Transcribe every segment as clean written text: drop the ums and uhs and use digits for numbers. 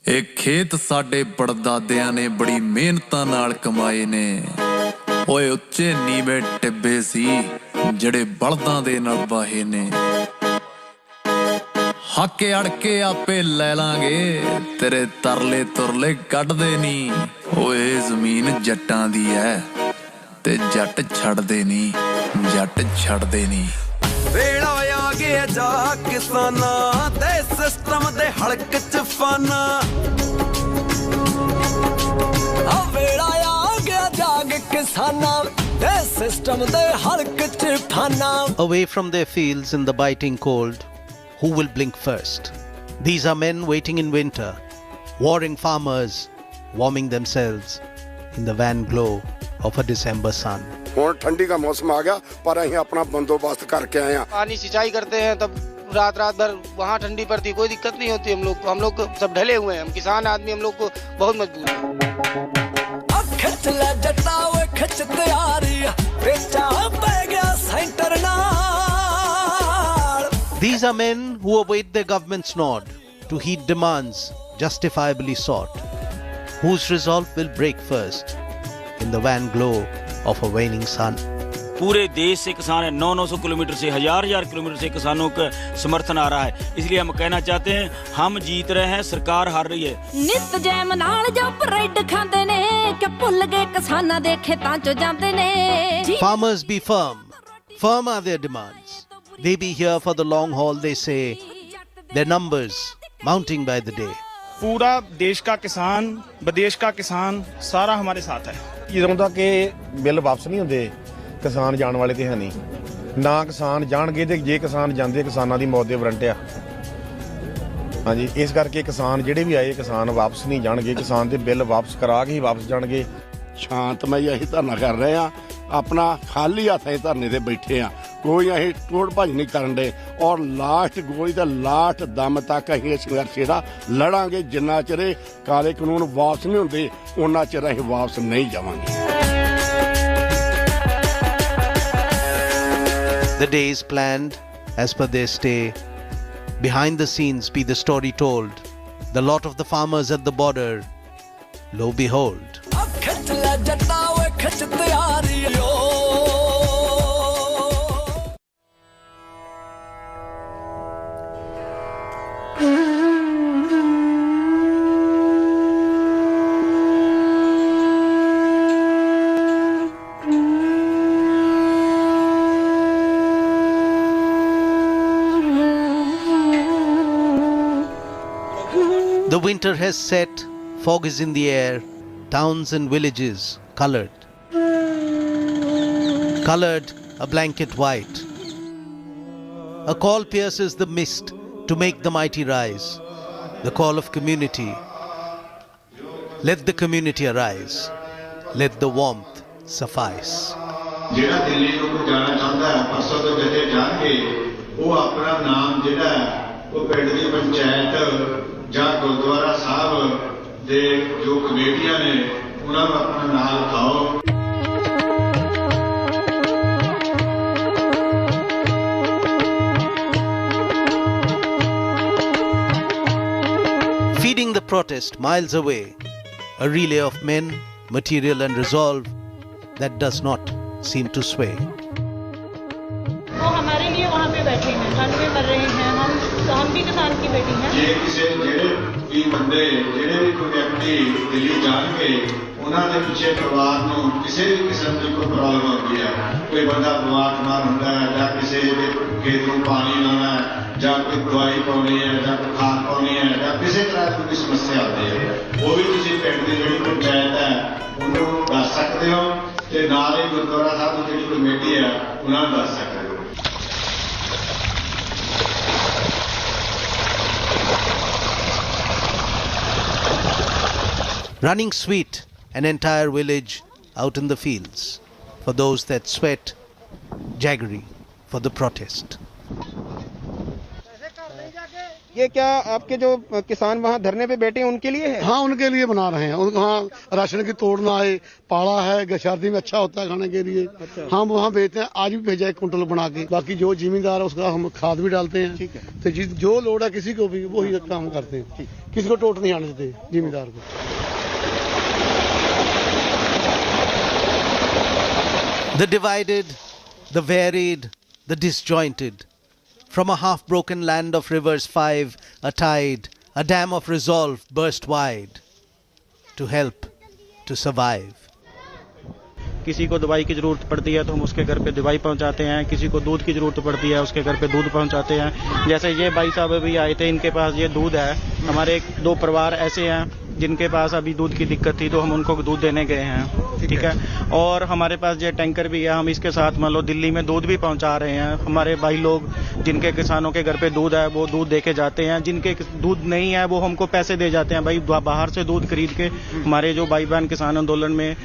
ਇਹ ਖੇਤ ਸਾਡੇ ਪੜਦਾਦਿਆਂ ਨੇ ਬੜੀ ਮਿਹਨਤਾਂ ਨਾਲ ਕਮਾਏ ਨੇ। ਓਏ ਉੱਚੇ ਨੀਵੇਂ ਟਿੱਬੇ ਸੀ ਜਿਹੜੇ ਬਲਦਾਂ ਦੇ ਨਾਲ ਵਾਹੇ ਨੇ। ਹੱਕੇ ਅੜ ਕੇ ਆਪੇ ਲੈ ਲਾਂਗੇ ਤੇਰੇ ਤਰਲੇ ਤੁਰਲੇ ਕੱਢਦੇ ਨੀ। ਓਏ ਜ਼ਮੀਨ ਜੱਟਾਂ ਦੀ ਐ ਤੇ ਜੱਟ ਛੱਡਦੇ ਨੀ, ਜੱਟ ਛੱਡਦੇ ਨੀ। ਵੇਲਾ ਆ ਗਿਆ ਜਾ ਕਿਸਾਨਾਂ ਤੇ ਸਿਸਟਮ ਦੇ ਹਲਕ ਚ ਫਾਨਾ। ਆ ਵੇਲਾ ਆ ਗਿਆ ਜਾਗ ਕਿਸਾਨਾਂ ਤੇ ਸਿਸਟਮ ਦੇ ਹਲਕ ਚ ਫਾਨਾ। Away from their fields in the biting cold, who will blink first? These are men waiting in winter, warring farmers, warming themselves in the van glow of a December sun. और ठंडी का मौसम आ गया पर अहीं अपना बंदोबस्त करके आए हैं। पानी सिंचाई करते हैं तब रात भर वहाँ ठंडी पड़ती, कोई दिक्कत नहीं होती। हम लोग सब ढले हुए हैं, हम किसान आदमी, हम लोग को बहुत मजबूर है। These are men who await their government's nod to heed demands justifiably sought, whose resolve will break first in the van glow of a waning sun. पूरे देश से किसान है, 900 किलोमीटर से हजार किलोमीटर से किसानों का समर्थन आ रहा है। इसलिए हम कहना चाहते हैं हम जीत रहे हैं, सरकार हार रही है। नित जैम नाल जो ब्रेड खांदे ने कि भुल गए किसानां दे खेतां चों जांदे ने। Farmers be firm. Firm are their demands. They be here for the long haul, they say. Their numbers mounting by the day. पूरा देश का किसान, विदेश का किसान सारा हमारे साथ है। ਜਦੋਂ ਤੱਕ ਇਹ ਬਿੱਲ ਵਾਪਸ ਨਹੀਂ ਹੁੰਦੇ ਕਿਸਾਨ ਜਾਣ ਵਾਲੇ ਤੇ ਹੈ ਨਹੀਂ। ਨਾ ਕਿਸਾਨ ਜਾਣਗੇ ਤੇ ਜੇ ਕਿਸਾਨ ਜਾਂਦੇ ਕਿਸਾਨਾਂ ਦੀ ਮੌਤ ਦੇ ਵਾਰੰਟ ਆ। ਹਾਂਜੀ, ਇਸ ਕਰਕੇ ਕਿਸਾਨ ਜਿਹੜੇ ਵੀ ਆਏ ਕਿਸਾਨ ਵਾਪਸ ਨਹੀਂ ਜਾਣਗੇ। ਕਿਸਾਨ ਦੇ ਬਿੱਲ ਵਾਪਸ ਕਰਾ ਕੇ ਹੀ ਵਾਪਸ ਜਾਣਗੇ। ਸ਼ਾਂਤਮਈ ਅਸੀਂ ਧਰਨਾ ਕਰ ਰਹੇ ਆ, ਆਪਣਾ ਖਾਲੀ ਹੱਥ ਅਸੀਂ ਧਰਨੇ ਤੇ ਬੈਠੇ ਆ, ਕੋਈ ਅਸੀਂ ਟੋੜ ਭੱਜ ਨਹੀਂ ਕਰਨ ਦੇ। ਔਰ ਲਾਸਟ ਗੋਲੀ ਦਾ ਲਾਸਟ ਦਮ ਤੱਕ ਅਸੀਂ ਇਸ ਸੰਘਰਸ਼ ਜਿਹੜਾ ਲੜਾਂਗੇ। ਜਿੰਨਾ ਚਿਰ ਕਾਲੇ ਕਾਨੂੰਨ ਵਾਪਸ ਨਹੀਂ ਹੁੰਦੇ ਉਹਨਾਂ ਚਿਰ ਅਸੀਂ ਵਾਪਸ ਨਹੀਂ ਜਾਵਾਂਗੇ। The days planned as per their stay. Behind the scenes be the story told. The lot of the farmers at the border. Lo behold. The winter has set, fog is in the air, towns and villages colored. Colored a blanket white. A call pierces the mist to make the mighty rise. The call of community. Let the community arise. Let the warmth suffice. ਜਿਹੜਾ ਦਿੱਲੀ ਨੂੰ ਕੋਈ ਜਾਣਾ ਚਾਹੁੰਦਾ ਹੈ ਪਰਸੋਂ ਤੋਂ ਜਦੇ ਜਾਣਗੇ ਉਹ ਆਪਣਾ ਨਾਮ ਜਿਹੜਾ ਉਹ ਪਿੰਡ ਦੀ ਪੰਚਾਇਤ ਜਾਂ ਗੁਰਦੁਆਰਾ ਸਾਹਿਬ ਦੇ ਜੋ ਕਮੇਟੀਆਂ ਨੇ ਉਹਨਾਂ ਨੂੰ ਆਪਣਾ ਨਾਮ ਲਿਖਾਓ। Feeding the protest miles away, a relay of men, material and resolve that does not seem to sway. वो हमारे लिए वहाँ पे बैठे हैं, ठंड में मर रहे हैं, हम भी किसान की बेटी हैं। ਜੇ ਕਿਸੇ ਜਿਹੜੇ ਵੀ ਬੰਦੇ ਜਿਹੜੇ ਵੀ ਕੋਈ ਵਿਅਕਤੀ ਦਿੱਲੀ ਜਾਣਗੇ ਉਹਨਾਂ ਦੇ ਪਿੱਛੇ ਪਰਿਵਾਰ ਨੂੰ ਕਿਸੇ ਵੀ ਕਿਸਮ ਦੀ ਕੋਈ ਪ੍ਰੋਬਲਮ ਹੁੰਦੀ ਹੈ, ਕੋਈ ਬੰਦਾ ਬਿਮਾਰ ਹੁੰਦਾ ਹੈ ਜਾਂ ਕਿਸੇ ਦੇ ਖੇਤ ਨੂੰ ਪਾਣੀ ਲਾਉਣਾ ਹੈ ਜਾਂ ਕੋਈ ਦਵਾਈ ਪਾਉਣੀ ਹੈ ਜਾਂ ਕੋਈ ਖਾਦ ਪਾਉਣੀ ਹੈ ਜਾਂ ਕਿਸੇ ਤਰ੍ਹਾਂ ਦੀ ਕੋਈ ਸਮੱਸਿਆ ਆਉਂਦੀ ਹੈ, ਉਹ ਵੀ ਤੁਸੀਂ ਪਿੰਡ ਦੀ ਜਿਹੜੀ ਪੰਚਾਇਤ ਹੈ ਉਹਨੂੰ ਦੱਸ ਸਕਦੇ ਹੋ ਤੇ ਨਾਲ ਹੀ ਗੁਰਦੁਆਰਾ ਸਾਹਿਬ ਦੀ ਜਿਹੜੀ ਕਮੇਟੀ ਹੈ ਉਹਨਾਂ ਨੂੰ ਦੱਸ ਸਕਦੇ ਹੋ। Running sweet, an entire village out in the fields. For those that sweat, jaggery for the protest. ये क्या आपके जो किसान वहाँ धरने पे बैठे हैं उनके लिए है? हाँ, उनके लिए बना रहे हैं। उनको वहाँ राशन की तोड़ ना आए, पाला है, सर्दी में अच्छा होता है खाने के लिए। अच्छा। हम वहाँ बेचते हैं, आज भी भेजा 1 कुंटल बना के। बाकी जो जिम्मेदार है उसका हम खाद भी डालते हैं। ठीक है। तो जो लोड है किसी को भी वही काम करते हैं, किसी को टोट नहीं आने देते जिम्मेदार को। The divided, the varied, the disjointed. From a half-broken land of rivers 5, a tide, a dam of resolve burst wide to help, to survive. किसी को दवाई की ज़रूरत पड़ती है तो हम उसके घर पे दवाई पहुंचाते हैं, किसी को दूध की ज़रूरत पड़ती है उसके घर पे दूध पहुंचाते हैं। जैसे ये भाई साहब अभी आए थे, इनके पास ये दूध है। हमारे 2 परिवार ऐसे हैं जिनके पास अभी दूध की दिक्कत थी तो हम उनको दूध देने गए हैं। ठीक है। और हमारे पास ये टैंकर भी है, हम इसके साथ मान लो दिल्ली में दूध भी पहुंचा रहे हैं। हमारे भाई लोग जिनके किसानों के घर पे दूध है वो दूध दे के जाते हैं, जिनके दूध नहीं है वो हमको पैसे दे जाते हैं। भाई बाहर से दूध खरीद के हमारे जो भाई बहन किसान आंदोलन में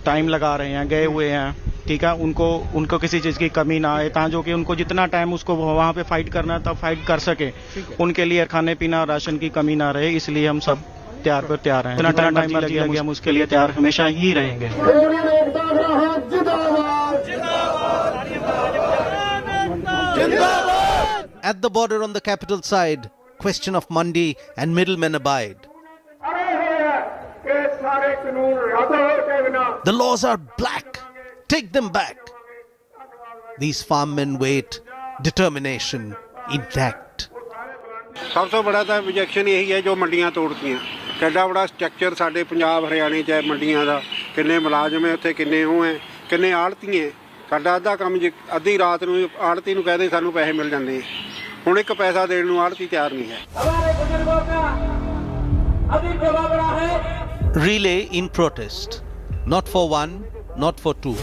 टाइम लगा रहे हैं, गए हुए हैं। ठीक है। उनको किसी चीज़ की कमी ना आए, ताकि कि उनको जितना टाइम उसको वहाँ पे फाइट करना है तब फाइट कर सके, उनके लिए खाने पीना राशन की कमी ना रहे। इसलिए हम सब तैयार हैं। जितना टाइम लगे हम उसके लिए तैयार हमेशा ही रहेंगे। At the border on the capital side, question of mandi and middlemen abide. The laws are black. Take them back. These farmmen wait, determination intact. सबसे बड़ा तो ऑब्जेक्शन यही है जो मंडियां तोड़ती हैं। कितना बड़ा स्ट्रक्चर साडे पंजाब हरियाणे च मंडियां दा, किन्ने मुलाजम है उत्थे, किन्ने हो हैं, किन्ने आड़ती हैं। साडा अद्धा काम अद्धी रात नूं आड़ती नूं कहदे सानूं पैसे मिल जांदे हैं, हुण एक पैसा देण नूं आड़ती तैयार नहीं है। Relay in protest, not for one, not for two.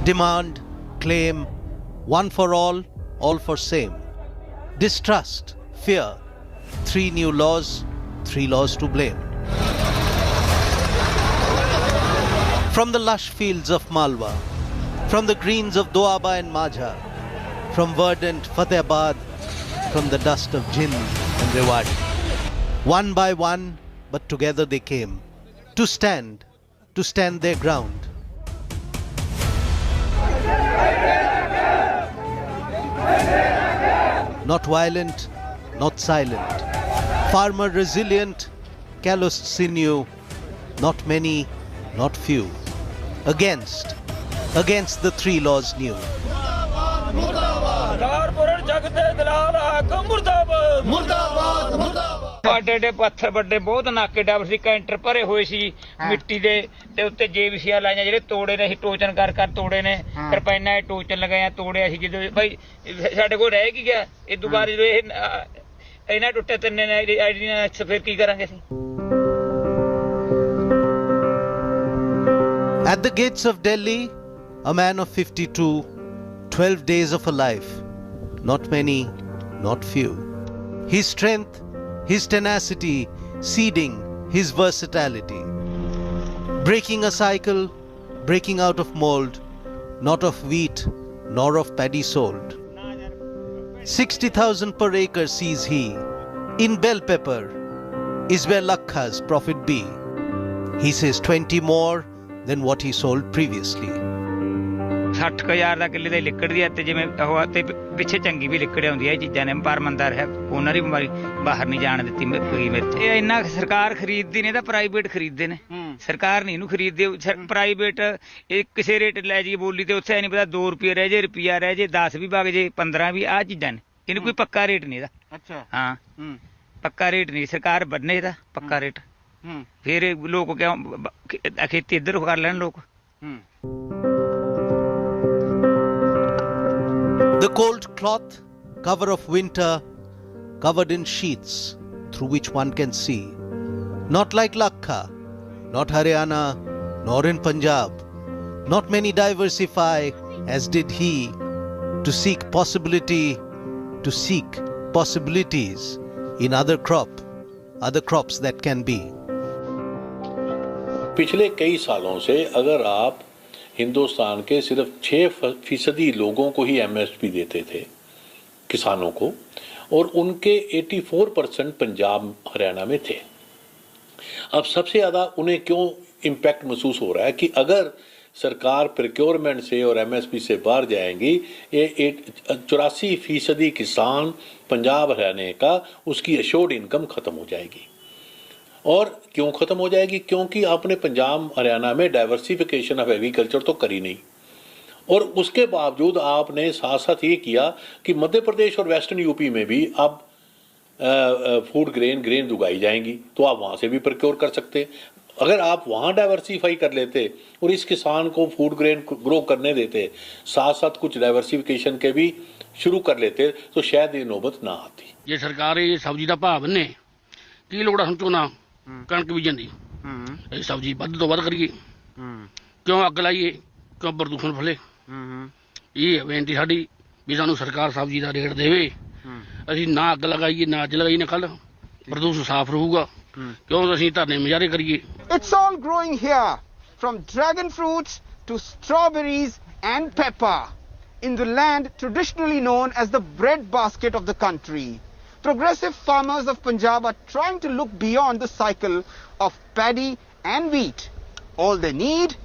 Demand, claim, one for all for same. Distrust, fear, 3 new laws, 3 laws to blame. From the lush fields of Malwa, from the greens of Doaba and Majha, from verdant Fatehabad, from the dust of Jind and Rewari. One by one, but together they came, to stand their ground. Not violent, not silent. Farmer resilient, calloused sinew, not many, not few. Against the 3 laws new. ਡੇ ਪੱਥਰ ਵੱਡੇ ਬਹੁਤ ਨਾਕੇ ਡੱਬ ਸੀ, canter ਭਰੇ ਹੋਏ ਸੀ ਮਿੱਟੀ ਦੇ ਤੇ ਉੱਤੇ ਜੇਬੀਸੀਆਂ ਲਾਈਆਂ, ਜਿਹੜੇ ਤੋੜੇ ਨੇ ਅਸੀਂ ਟੋਚਨ ਕਰ ਤੋੜੇ ਨੇ। ਕਿਰਪਾਨਾਂ ਇਹ ਟੋਚਨ ਲਗਾਇਆ, ਤੋੜਿਆ ਸੀ। ਜਦੋਂ ਭਾਈ ਸਾਡੇ ਕੋਲ ਰਹਿ ਕੀ ਗਿਆ ਇਹ ਦੁਬਾਰਾ, ਜਦੋਂ ਇਹ ਇਹਨਾਂ ਟੁੱਟੇ ਤਿੰਨੇ ਨੇ ਆਈਡੀ ਨਾਲ, ਫਿਰ ਕੀ ਕਰਾਂਗੇ ਅਸੀਂ। At the gates of Delhi, a man of 52, 12 days of a life, not many, not few. His strength, his tenacity, seeding his versatility. Breaking a cycle, breaking out of mold, not of wheat, nor of paddy sold. 60,000 per acre sees he. In bell pepper is where Lakha's profit be. He says 20 more than what he sold previously. 60,000 ਦਾ ਕਿੱਲੇ ਦੇ ਲਿਕੜਦੀ ਹੈ ਤੇ ਜਿਵੇਂ ਉਹ ਤੇ ਪਿੱਛੇ ਚੰਗੀ ਵੀ ਲਿਕੜ ਆਉਂਦੀ ਹੈ। ਇਹ ਚੀਜ਼ਾਂ ਨੇ ਪਾਰਮੰਦਰ ਹੈ, ਉਹਨਾਂ ਦੀ ਬਿਮਾਰੀ ਬਾਹਰ ਨਹੀਂ ਜਾਣ ਦਿੱਤੀ ਮਿਰਚ। ਇਹ ਇੰਨਾ ਸਰਕਾਰ ਖਰੀਦਦੀ ਨੇ ਤਾਂ ਪ੍ਰਾਈਵੇਟ ਖਰੀਦਦੇ ਨੇ, ਸਰਕਾਰ ਨਹੀਂ ਇਹਨੂੰ ਖਰੀਦਦੀ। ਪ੍ਰਾਈਵੇਟ ਇਹ ਕਿਸੇ ਰੇਟ ਲੈ ਜੀ ਬੋਲੀ ਤੇ ਉੱਥੇ ਨਹੀਂ ਪਤਾ 2 ਰੁਪਏ ਰਹਿ ਜੇ, ਰੁਪਿਆ ਰਹਿ ਜੇ, 10 ਵੀ ਵਗ ਜੇ, 15 ਵੀ। ਆਹ ਚੀਜ਼ਾਂ ਨੇ, ਇਹਨੂੰ ਕੋਈ ਪੱਕਾ ਰੇਟ ਨਹੀਂ ਇਹਦਾ। ਅੱਛਾ। ਹਾਂ, ਪੱਕਾ ਰੇਟ ਨਹੀਂ, ਸਰਕਾਰ ਬੰਨੇ ਇਹਦਾ ਪੱਕਾ ਰੇਟ। ਫਿਰ ਲੋਕ ਕਿਉਂ ਖੇਤੀ ਇੱਧਰ ਕਰ ਲੈਣ ਲੋਕ। The cold cloth, cover of winter, covered in sheets through which one can see. Not like Lakha, not Haryana, nor in Punjab. Not many diversify as did he, to seek possibilities in other crops that can be. पिछले कई सालों से अगर आप हिंदुस्तान के सिर्फ 6% लोगों को ही एमएसपी देते थे, किसानों को, और उनके 84% पंजाब हरियाणा में थे। अब सबसे ज़्यादा उन्हें क्यों इम्पैक्ट महसूस हो रहा है कि अगर सरकार प्रोक्योरमेंट से और एमएसपी से बाहर जाएंगी, ये 84% किसान पंजाब हरियाणा का उसकी एश्योर्ड इनकम ख़त्म हो जाएगी। और क्यों ख़त्म हो जाएगी? क्योंकि आपने पंजाब हरियाणा में डाइवर्सिफिकेशन ऑफ एग्रीकल्चर तो करी नहीं, और उसके बावजूद आपने साथ साथ ये किया कि मध्य प्रदेश और वेस्टर्न यूपी में भी अब फूड ग्रेन उगाई जाएंगी, तो आप वहाँ से भी प्रोक्योर कर सकते। अगर आप वहाँ डाइवर्सिफाई कर लेते और इस किसान को फूड ग्रेन ग्रो करने देते, साथ साथ कुछ डाइवर्सिफिकेशन के भी शुरू कर लेते, तो शायद ये नौबत ना आती। ये सरकार ये सब्जी का भाव बने की लोड़ हम झोना कणक बीजन की, ये सब्जी ਵੱਧ ਤੋਂ ਵੱਧ करिए, क्यों अग लाइए, क्यों प्रदूषण फैले। ये बेनती साडी भी सानू सरकार सब्जी का रेट देवे, असीं ना अग लगाइए ना अज लगाइए ना कल, प्रदूषण साफ रहूगा। क्यों असीं धरने मुजाहरे करिए। It's all growing here, from dragon fruits to strawberries and pepper, in the land traditionally known as the bread basket of the country. Progressive farmers of Punjab are trying to look beyond the cycle of paddy and wheat. All they need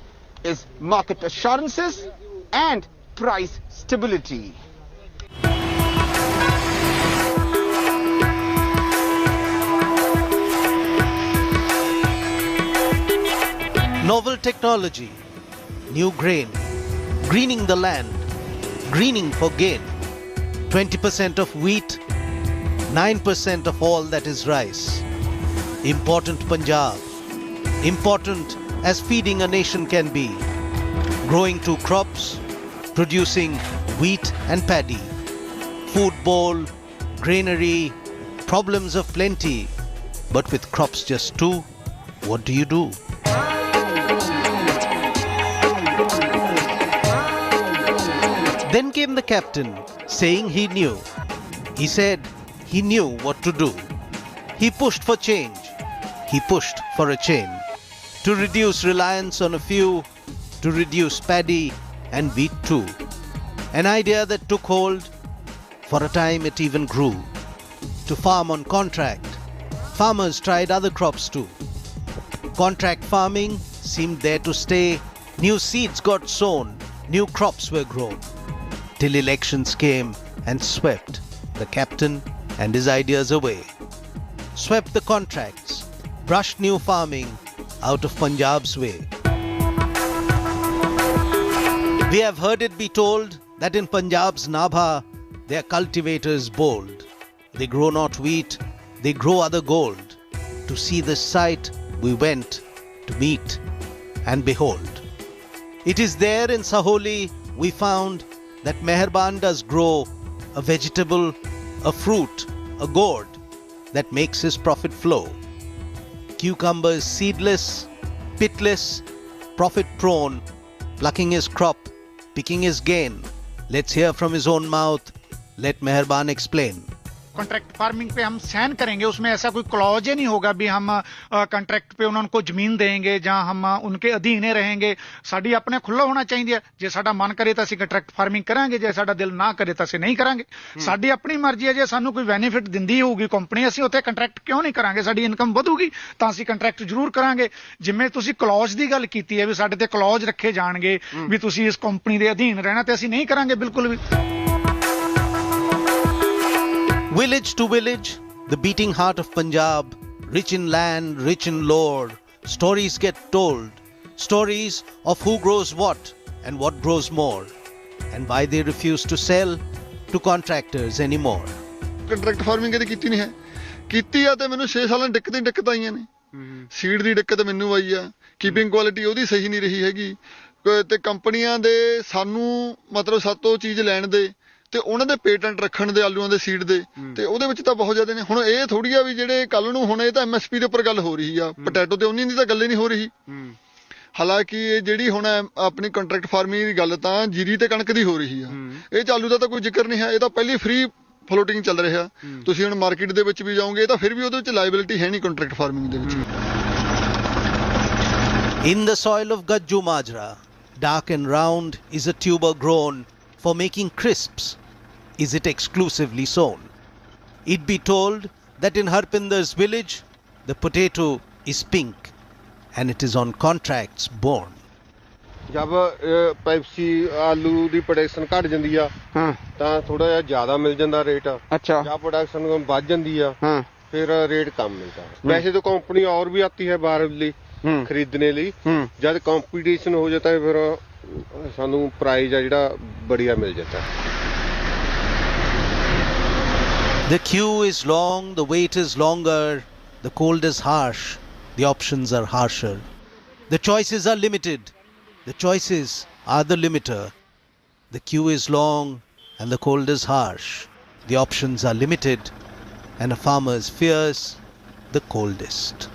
is market assurances and price stability. Novel technology, new grain, greening the land, greening for gain. 20% of wheat, 9% of all that is rice. Important Punjab, important as feeding a nation can be. Growing two crops, producing wheat and paddy. Food bowl, granary, problems of plenty. But with crops just two, what do you do? Then came the captain, saying he knew. He said he knew what to do. He pushed for change. He pushed for a chain. To reduce reliance on a few, to reduce paddy and wheat too. An idea that took hold. For a time it even grew. To farm on contract. Farmers tried other crops too. Contract farming seemed there to stay. New seeds got sown. New crops were grown. Till elections came and swept the captain and his ideas away. Swept the contracts, brushed new farming out of Punjab's way. We have heard it be told that in Punjab's Nabha, they are cultivators bold. They grow not wheat, they grow other gold. To see this sight, we went to meet and behold. It is there in Saholi we found that Meherban does grow a vegetable, a fruit, a gourd that makes his profit flow. Cucumbers seedless, pitless, profit prone, plucking his crop, picking his gain. Let's hear from his own mouth. Let Meherban explain. Contract farming पे हम sign करेंगे, उसमें ऐसा कोई clause ही नहीं होगा भी हम कॉन्ट्रैक्ट पे उनको ਜ਼ਮੀਨ देंगे ਜਾਂ हम उनके अधीन रहेंगे। ਸਾਡੀ ਆਪਣੇ ਖੁੱਲਾ ਹੋਣਾ ਚਾਹੀਦਾ, ਜੇ ਸਾਡਾ ਮਨ ਕਰੇ ਤਾਂ ਅਸੀਂ ਕੰਟਰੈਕਟ ਫਾਰਮਿੰਗ ਕਰਾਂਗੇ, ਜੇ ਸਾਡਾ ਦਿਲ ਨਾ ਕਰੇ ਤਾਂ ਅਸੀਂ ਨਹੀਂ ਕਰਾਂਗੇ। ਸਾਡੀ ਆਪਣੀ ਮਰਜ਼ੀ ਹੈ, ਜੇ ਸਾਨੂੰ ਕੋਈ ਬੈਨੀਫਿਟ ਦਿੰਦੀ ਹੋਊਗੀ ਕੰਪਨੀ, ਅਸੀਂ ਉੱਥੇ ਕੰਟਰੈਕਟ ਕਿਉਂ ਨਹੀਂ ਕਰਾਂਗੇ? ਸਾਡੀ ਇਨਕਮ ਵਧੂਗੀ ਤਾਂ ਅਸੀਂ ਕੰਟਰੈਕਟ ਜ਼ਰੂਰ ਕਰਾਂਗੇ। ਜਿਵੇਂ ਤੁਸੀਂ ਕਲੌਜ ਦੀ ਗੱਲ ਕੀਤੀ ਹੈ ਵੀ ਸਾਡੇ ਤੇ ਕਲੌਜ ਰੱਖੇ ਜਾਣਗੇ ਵੀ ਤੁਸੀਂ ਇਸ ਕੰਪਨੀ ਦੇ ਅਧੀਨ ਰਹਿਣਾ, ਤੇ ਅਸੀਂ ਨਹੀਂ ਕਰਾਂਗੇ ਬਿਲਕੁਲ ਵੀ। Village to village, the beating heart of Punjab, rich in land, rich in lore, stories get told, stories of who grows what and what grows more, and why they refuse to sell to contractors anymore. Contract farming ਕਦੇ ਕੀਤੀ ਨਹੀਂ ਹੈ, ਕੀਤੀ ਆ ਤੇ ਮੈਨੂੰ 6 ਸਾਲਾਂ ਦਿੱਕਤ ਆਈਆਂ ਨੇ। ਸੀਡ ਦੀ ਦਿੱਕਤ ਮੈਨੂੰ ਆਈ ਆ, ਕੀਪਿੰਗ ਕੁਆਲਿਟੀ ਉਹਦੀ ਸਹੀ ਨਹੀਂ ਰਹੀ ਹੈਗੀ, ਤੇ ਕੰਪਨੀਆਂ ਦੇ ਸਾਨੂੰ ਮਤਲਬ ਸਾਤੋਂ ਚੀਜ਼ ਲੈਣ ਦੇ ਤੇ ਉਹਨਾਂ ਦੇ ਪੇਟੈਂਟ ਰੱਖਣ ਦੇ ਆਲੂਆਂ ਦੇ ਸੀਡ ਦੇ, ਤੇ ਉਹਦੇ ਵਿੱਚ ਤਾਂ ਬਹੁਤ ਜ਼ਿਆਦਾ ਨੇ। ਹੁਣ ਇਹ ਥੋੜੀ ਆ ਵੀ ਜਿਹੜੇ ਕੱਲ ਨੂੰ ਹੁਣ ਇਹ ਤਾਂ ਐਮਐਸਪੀ ਦੇ ਉੱਪਰ ਗੱਲ ਹੋ ਰਹੀ ਆ, ਪੋਟੈਟੋ ਤੇ ਉਨੀ ਦੀ ਤਾਂ ਗੱਲ ਹੀ ਨਹੀਂ ਹੋ ਰਹੀ। ਹਾਲਾਂਕਿ ਇਹ ਜਿਹੜੀ ਹੁਣ ਆਪਣੀ ਕੰਟਰੈਕਟ ਫਾਰਮਿੰਗ ਦੀ ਗੱਲ ਤਾਂ ਜੀਰੀ ਤੇ ਕਣਕ ਦੀ ਹੋ ਰਹੀ ਆ, ਇਹ ਆਲੂ ਦਾ ਤਾਂ ਕੋਈ ਜ਼ਿਕਰ ਨਹੀਂ ਹੈ, ਇਹ ਤਾਂ ਪਹਿਲੀ ਫ੍ਰੀ ਫਲੋਟਿੰਗ ਚੱਲ ਰਿਹਾ। ਤੁਸੀਂ ਹੁਣ ਮਾਰਕੀਟ ਦੇ ਵਿੱਚ ਵੀ ਜਾਓਗੇ ਤਾਂ ਫਿਰ ਵੀ ਉਹਦੇ ਵਿੱਚ ਲਾਇਬਿਲਿਟੀ ਹੈ ਨਹੀਂ ਕੰਟਰੈਕਟ ਫਾਰਮਿੰਗ ਦੇ ਵਿੱਚ। In the soil of Gajju Majra, dark and round is a tuber grown for making crisps. Is it exclusively sown? It be told that in Harpinder's village, the potato is pink and it is on contracts born. जब Pepsi ਆਲੂ ਦੀ production ਘਟ ਜਾਂਦੀ ਆ ਤਾਂ ਥੋੜਾ ਜਿਹਾ ਜ਼ਿਆਦਾ ਮਿਲ ਜਾਂਦਾ ਰੇਟ। अच्छा जब प्रोडक्शन बढ़ जाती है फिर रेट कम मिलता है। वैसे तो कंपनी और भी आती है बाहर खरीदने लिए, जब कंपटीशन हो जाता है फिर सानू प्राइस है जिहड़ा बढ़िया मिल जाता है। The queue is long, the wait is longer, the cold is harsh, the options are harsher. The choices are limited, the choices are the limiter. The queue is long and the cold is harsh. The options are limited and a farmer's fears the coldest.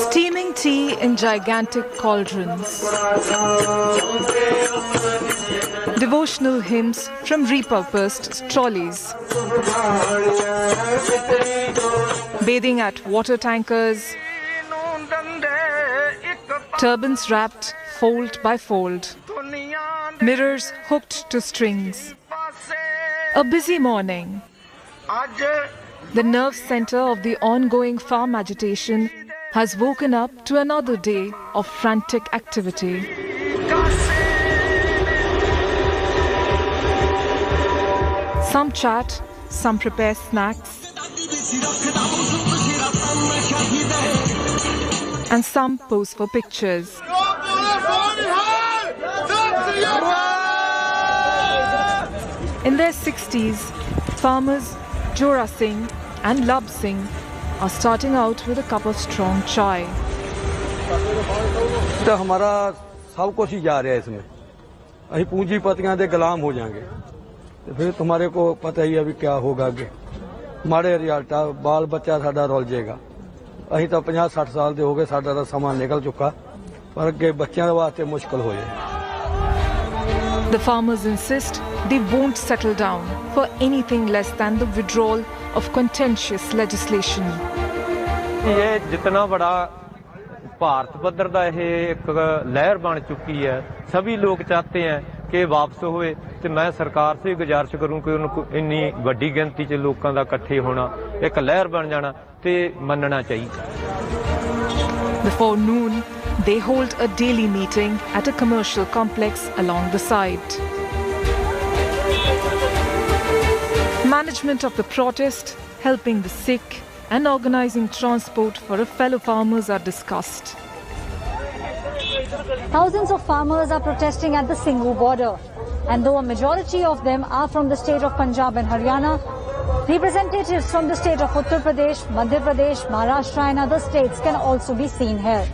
Steaming tea in gigantic cauldrons. Devotional hymns from repurposed trolleys. Bathing at water tankers. Turbans wrapped fold by fold. Mirrors hooked to strings. A busy morning. The nerve center of the ongoing farm agitation has woken up to another day of frantic activity. Some chat, some prepare snacks, and some pose for pictures. In their 60s, farmers Jora Singh and Lab Singh are starting out with a cup of strong chai. तो हमारा सब कुछ ही जा रहा है इसमें, अभी पूंजीपतियां दे गुलाम हो जाएंगे तो फिर तुम्हारे को पता ही अभी क्या होगा आगे। माड़े रिजल्ट बाल बच्चा साडा रुल जाएगा। अभी तो 50-60 साल दे हो गए, साडा दा समा निकल चुका, पर अगे बच्चों वास्ते मुश्किल हो जाए। The farmers insist they won't settle down for anything less than the withdrawal of contentious legislation. ये जितना बड़ा भारत पद्धर दा ये एक लहर बन चुकी है, सभी लोग चाहते हैं कि वापस होए, तो मैं सरकार से गुजारिश करूं कि उनको इन्नी बड़ी गिनती च लोगों दा इकट्ठे होना, एक लहर बन जाना ते मनना चाहिए। Before noon, they hold a daily meeting at a commercial complex along the side. Management of the protest, helping the sick, and organizing transport for a fellow farmers are discussed. Thousands of farmers are protesting at the Singhu border, and though a majority of them are from the state of Punjab and Haryana, representatives from the state of Uttar Pradesh, Madhya Pradesh, Maharashtra and other states can also be seen here.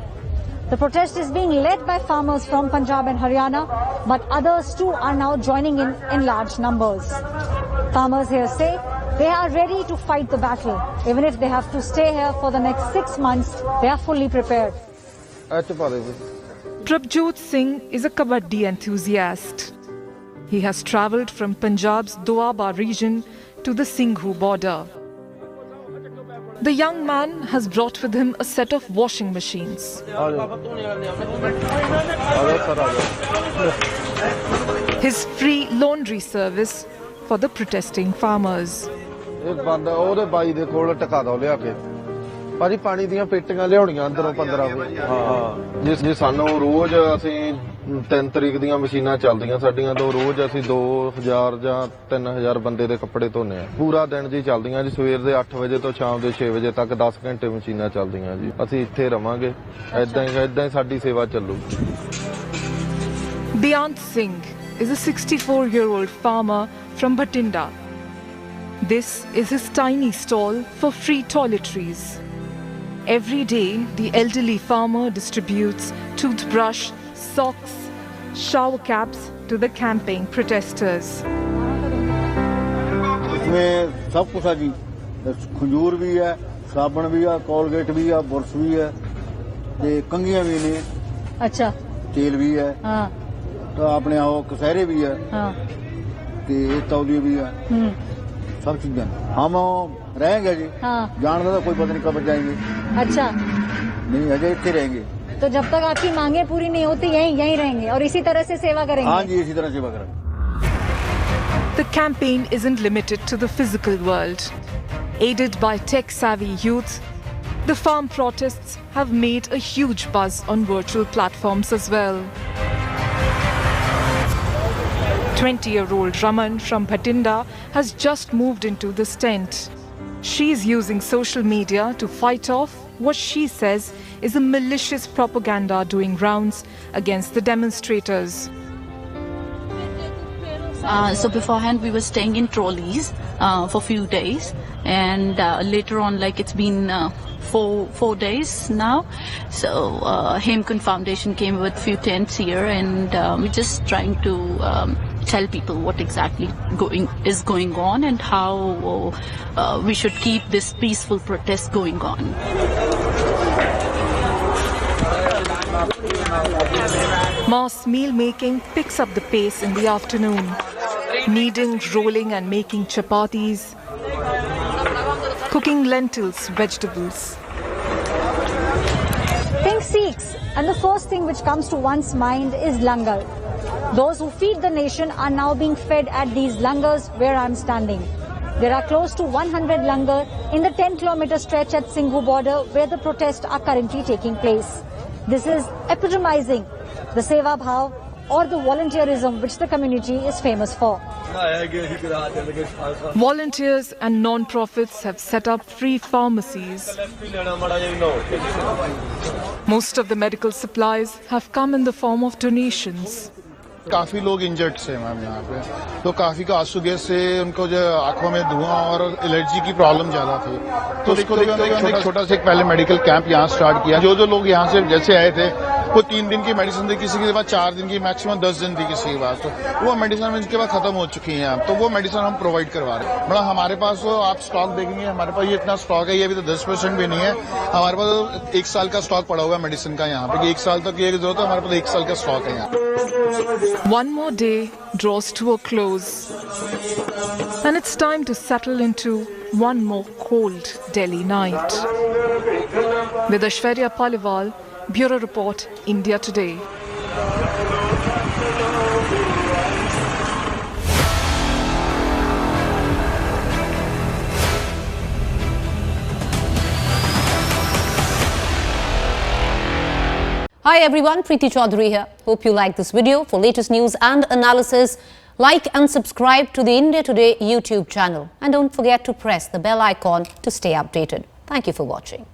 The protest is being led by farmers from Punjab and Haryana, but others too are now joining in large numbers. Farmers here say they are ready to fight the battle. Even if they have to stay here for the next 6 months, they are fully prepared. Prabjot Singh is a Kabaddi enthusiast. He has travelled from Punjab's Doaba region to the Singhu border. The young man has brought with him a set of washing machines. His free laundry service for the protesting farmers. ਉਹਦੇ ਬਾਈ ਦੇ ਕੋਲ ਟਕਾ ਦੋ ਲਿਆ ਕੇ ਭਾਜੀ ਪਾਣੀ ਦੀਆਂ ਪੇਟੀਆਂ ਲਿਆਉਣੀਆਂ ਅੰਦਰੋਂ 15 ਵਜੇ। ਜੇ ਸਾਨੂੰ ਰੋਜ਼ ਅਸੀਂ 3 ਤਰੀਕ ਦੀਆਂ ਮਸ਼ੀਨਾਂ ਚੱਲਦੀਆਂ ਸਾਡੀਆਂ, ਤੋਂ ਰੋਜ਼ ਅਸੀਂ 2000 ਜਾਂ 3000 ਬੰਦੇ ਦੇ ਕੱਪੜੇ ਧੋਨੇ ਆ। ਪੂਰਾ ਦਿਨ ਜੀ ਚੱਲਦੀਆਂ ਜੀ, ਸਵੇਰ ਦੇ 8 ਵਜੇ ਤੋਂ ਸ਼ਾਮ ਦੇ 6 ਵਜੇ ਤੱਕ 10 ਘੰਟੇ ਮਸ਼ੀਨਾਂ ਚੱਲਦੀਆਂ ਜੀ। ਅਸੀਂ ਇੱਥੇ ਰਵਾਂਗੇ, ਐਦਾਂ ਹੀ ਸਾਡੀ ਸੇਵਾ ਚੱਲੂਗੀ। Beyant Singh is a 64-year-old farmer from Bhatinda. This is his tiny stall for free toiletries. Every day, the elderly farmer distributes toothbrush, socks, shower caps to the camping protesters. इसमें सब कुछ है जी, खजूर भी है, साबुन भी है, कोलगेट भी है, बुरश भी है, ते कंघियां भी ने। अच्छा। तेल भी है। हाँ। तो अपने आओ कसहरे भी है। हाँ। ते तौलिए भी है। सब चीजें हम रहेंगे जी। हाँ। जानने का कोई पता नहीं कब जाएंगे। अच्छा, नहीं अजय इतने रहेंगे। तो जब तक आपकी मांगे पूरी नहीं होती यहीं रहेंगे और इसी तरह से सेवा करेंगे। हाँ जी, इसी तरह सेवा करेंगे। The campaign isn't limited to the physical world. Aided by tech-savvy youth, the farm protests have made a huge buzz on virtual platforms as well. 20-year-old Raman from Bhatinda has just moved into this tent. She's using social media to fight off what she says is a malicious propaganda doing rounds against the demonstrators. So beforehand we were staying in trolleys for few days, and later on, like it's been 4 days now. So Hemkund Foundation came with few tents here, and we're just trying to tell people what exactly is going on and how we should keep this peaceful protest going on. Mass meal making picks up the pace in the afternoon. Kneading, rolling and making chapatis. Cooking lentils, vegetables. Think Sikhs, and the first thing which comes to one's mind is langar. Those who feed the nation are now being fed at these langars where I'm standing. There are close to 100 langar in the 10-kilometer stretch at Singhu border where the protests are currently taking place. This is epitomizing the Seva Bhav or the volunteerism which the community is famous for. Volunteers and non-profits have set up free pharmacies. Most of the medical supplies have come in the form of donations. काफी लोग injured से ma'am यहाँ पे, तो काफी का आंसू gas से उनको जो आंखों में धुआं और एलर्जी की प्रॉब्लम ज्यादा थी, तो उसको एक छोटा सा पहले मेडिकल कैंप यहाँ स्टार्ट किया। जो लोग यहाँ से जैसे आए थे वो 3 दिन की मेडिसिन थी, किसी के पास 4 दिन की, मैक्सिमम 10 दिन थी किसी के पास, तो वो मेडिसिन इनके पास खत्म हो चुकी है, तो वो मेडिसिन हम प्रोवाइड करवा रहे हैं। मतलब हमारे पास तो आप स्टॉक देखेंगे, हमारे पास ये इतना स्टॉक है, ये अभी तो 10% भी नहीं है। हमारे पास 1 साल का स्टॉक पड़ा हुआ है मेडिसिन का यहाँ पे, 1 साल तक ये जरूरत है, हमारे पास 1 साल का स्टॉक है यहाँ। One more day draws to a close, and it's time to settle into one more cold Delhi night. With Aishwarya Paliwal, Bureau Report, India Today. Hi everyone, Preeti Chaudhary here. Hope you like this video. For latest news and analysis, like and subscribe to the India Today YouTube channel. And don't forget to press the bell icon to stay updated. Thank you for watching.